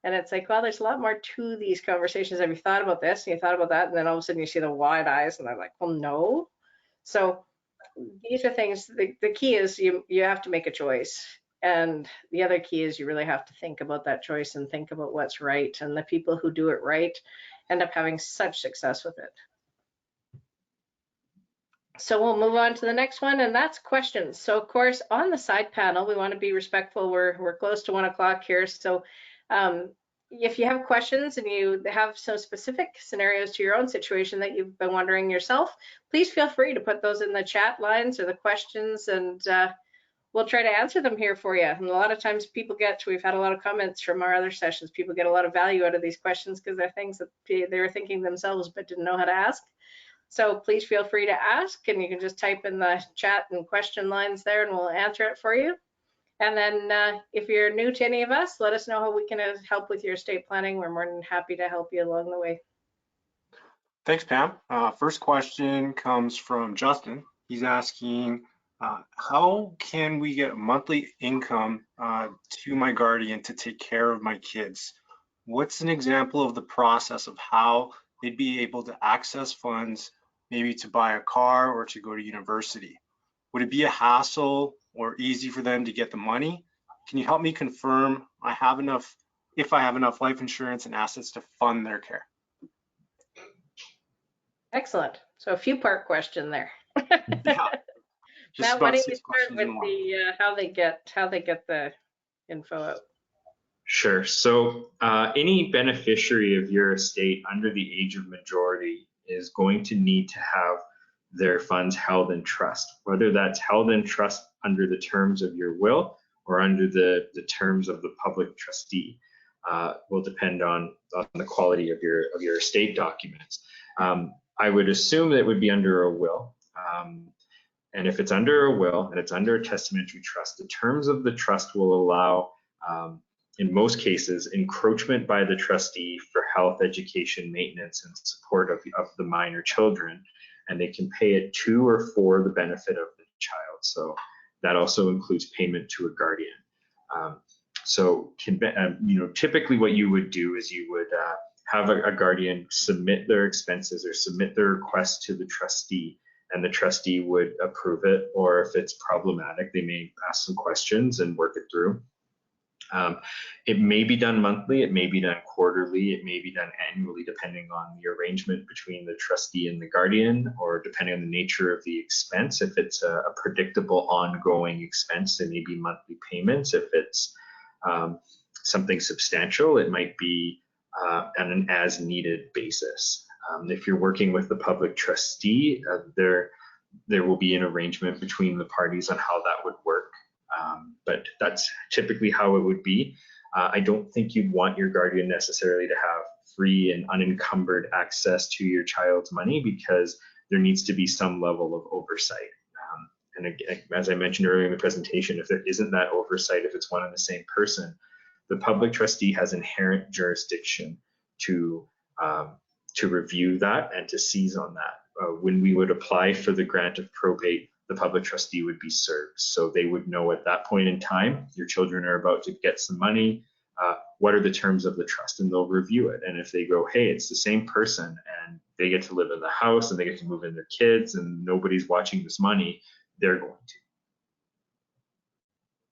And it's like, well, there's a lot more to these conversations. Have you thought about this? And you thought about that? And then all of a sudden you see the wide eyes and they're like, well, no. So these are things, the key is you have to make a choice. And the other key is you really have to think about that choice and think about what's right. And the people who do it right end up having such success with it. So we'll move on to the next one, and that's questions. So of course, on the side panel, we want to be respectful. We're close to 1 o'clock here. So if you have questions and you have some specific scenarios to your own situation that you've been wondering yourself, please feel free to put those in the chat lines or the questions, and we'll try to answer them here for you. And a lot of times we've had a lot of comments from our other sessions, people get a lot of value out of these questions because they're things that they were thinking themselves but didn't know how to ask. So please feel free to ask, and you can just type in the chat and question lines there and we'll answer it for you. And then if you're new to any of us, let us know how we can help with your estate planning. We're more than happy to help you along the way. Thanks, Pam. First question comes from Justin. He's asking, how can we get monthly income to my guardian to take care of my kids? What's an example of the process of how they'd be able to access funds, maybe to buy a car or to go to university? Would it be a hassle or easy for them to get the money? Can you help me confirm if I have enough life insurance and assets to fund their care? Excellent. So a few-part question there. Yeah, Matt, why don't you start with the how they get the info out? Sure. So any beneficiary of your estate under the age of majority is going to need to have their funds held in trust, whether that's held in trust under the terms of your will or under the terms of the public trustee. Will depend on the quality of your estate documents. I would assume that it would be under a will. And if it's under a will and it's under a testamentary trust, the terms of the trust will allow, in most cases, encroachment by the trustee for health, education, maintenance, and support of the minor children. And they can pay it to or for the benefit of the child. So that also includes payment to a guardian. Typically what you would do is you would have a guardian submit their expenses or submit their request to the trustee, and the trustee would approve it. Or if it's problematic, they may ask some questions and work it through. It may be done monthly, it may be done quarterly, it may be done annually, depending on the arrangement between the trustee and the guardian, or depending on the nature of the expense. If it's a predictable ongoing expense, it may be monthly payments. If it's something substantial, it might be on an as needed basis. If you're working with the public trustee, there will be an arrangement between the parties on how that would work. But that's typically how it would be. I don't think you'd want your guardian necessarily to have free and unencumbered access to your child's money, because there needs to be some level of oversight. And again, as I mentioned earlier in the presentation, if there isn't that oversight, if it's one and the same person, the public trustee has inherent jurisdiction to review that and to seize on that. When we would apply for the grant of probate, the public trustee would be served. So they would know at that point in time, your children are about to get some money. What are the terms of the trust? And they'll review it. And if they go, hey, it's the same person and they get to live in the house and they get to move in their kids and nobody's watching this money, they're going to.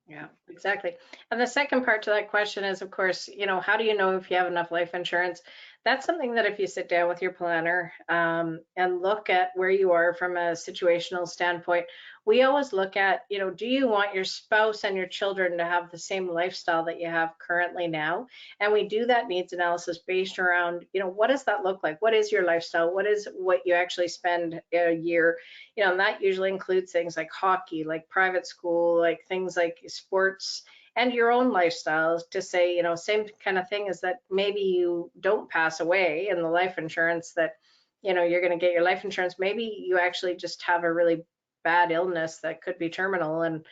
Yeah, exactly. And the second part to that question is, of course, how do you know if you have enough life insurance? that's something that if you sit down with your planner and look at where you are from a situational standpoint, we always look at, do you want your spouse and your children to have the same lifestyle that you have currently now? And we do that needs analysis based around, what does that look like? What is your lifestyle? What is what you actually spend a year? And that usually includes things like hockey, like private school, like things like sports, and your own lifestyles, to say, same kind of thing is that maybe you don't pass away and the life insurance that, you're going to get your life insurance. Maybe you actually just have a really bad illness that could be terminal. And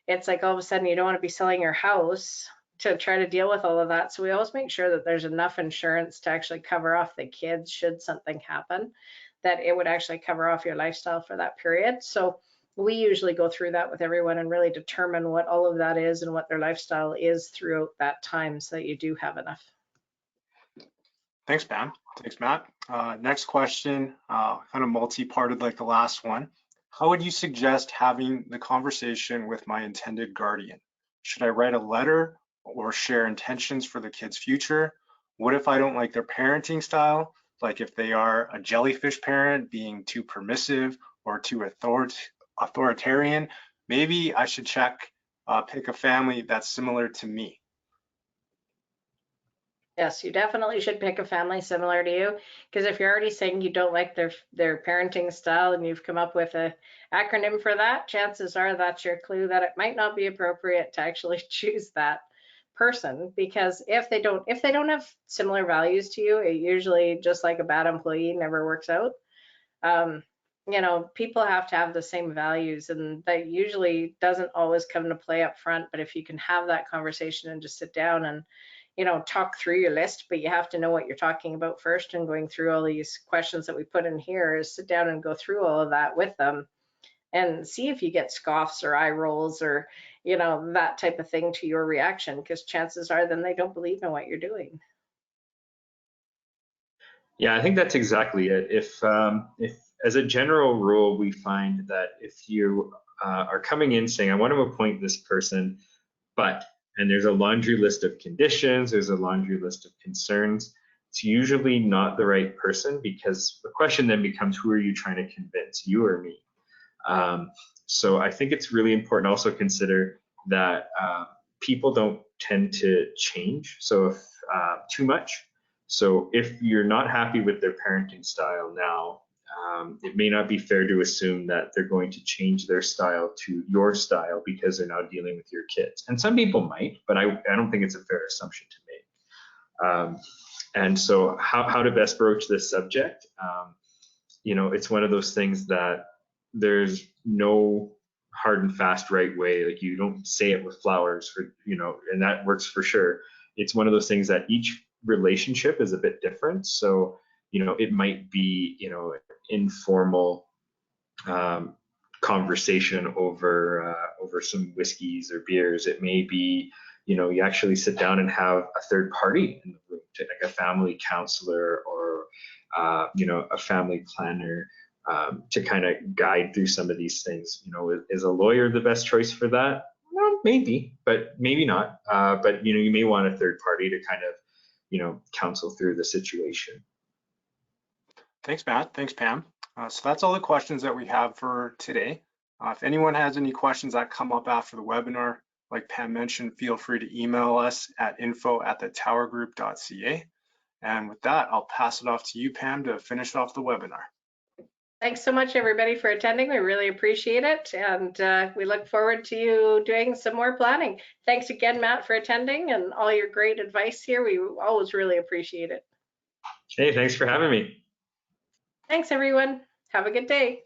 it's like all of a sudden you don't want to be selling your house to try to deal with all of that. So we always make sure that there's enough insurance to actually cover off the kids should something happen, that it would actually cover off your lifestyle for that period. So we usually go through that with everyone and really determine what all of that is and what their lifestyle is throughout that time so that you do have enough. Thanks, Pam. Thanks, Matt. Next question, kind of multi-parted like the last one. How would you suggest having the conversation with my intended guardian? Should I write a letter or share intentions for the kid's future? What if I don't like their parenting style? Like if they are a jellyfish parent, being too permissive or too authoritarian, maybe I should pick a family that's similar to me. Yes, you definitely should pick a family similar to you, because if you're already saying you don't like their parenting style and you've come up with an acronym for that, chances are that's your clue that it might not be appropriate to actually choose that person. Because if they don't have similar values to you, it usually, just like a bad employee, never works out. People have to have the same values, and that usually doesn't always come to play up front. But if you can have that conversation and just sit down and talk through your list, but you have to know what you're talking about first. And going through all these questions that we put in here is sit down and go through all of that with them and see if you get scoffs or eye rolls or, that type of thing to your reaction, because chances are then they don't believe in what you're doing. Yeah, I think that's exactly it. If as a general rule, we find that if you are coming in saying, I want to appoint this person, and there's a laundry list of conditions, there's a laundry list of concerns, it's usually not the right person, because the question then becomes, who are you trying to convince, you or me? So I think it's really important also consider that people don't tend to change too much. So if you're not happy with their parenting style now, it may not be fair to assume that they're going to change their style to your style because they're now dealing with your kids. And some people might, but I don't think it's a fair assumption to make. And so how to best broach this subject? It's one of those things that there's no hard and fast right way. Like, you don't say it with flowers, and that works for sure. It's one of those things that each relationship is a bit different. So, it might be, informal conversation over some whiskeys or beers. It may be, you actually sit down and have a third party in the room, like a family counselor or, a family planner, to kind of guide through some of these things. Is a lawyer the best choice for that? Well, maybe, but maybe not. But you may want a third party to kind of, counsel through the situation. Thanks, Matt. Thanks, Pam. So that's all the questions that we have for today. If anyone has any questions that come up after the webinar, like Pam mentioned, feel free to email us at info@thetowergroup.ca. And with that, I'll pass it off to you, Pam, to finish off the webinar. Thanks so much, everybody, for attending. We really appreciate it. And we look forward to you doing some more planning. Thanks again, Matt, for attending and all your great advice here. We always really appreciate it. Hey, thanks for having me. Thanks, everyone. Have a good day.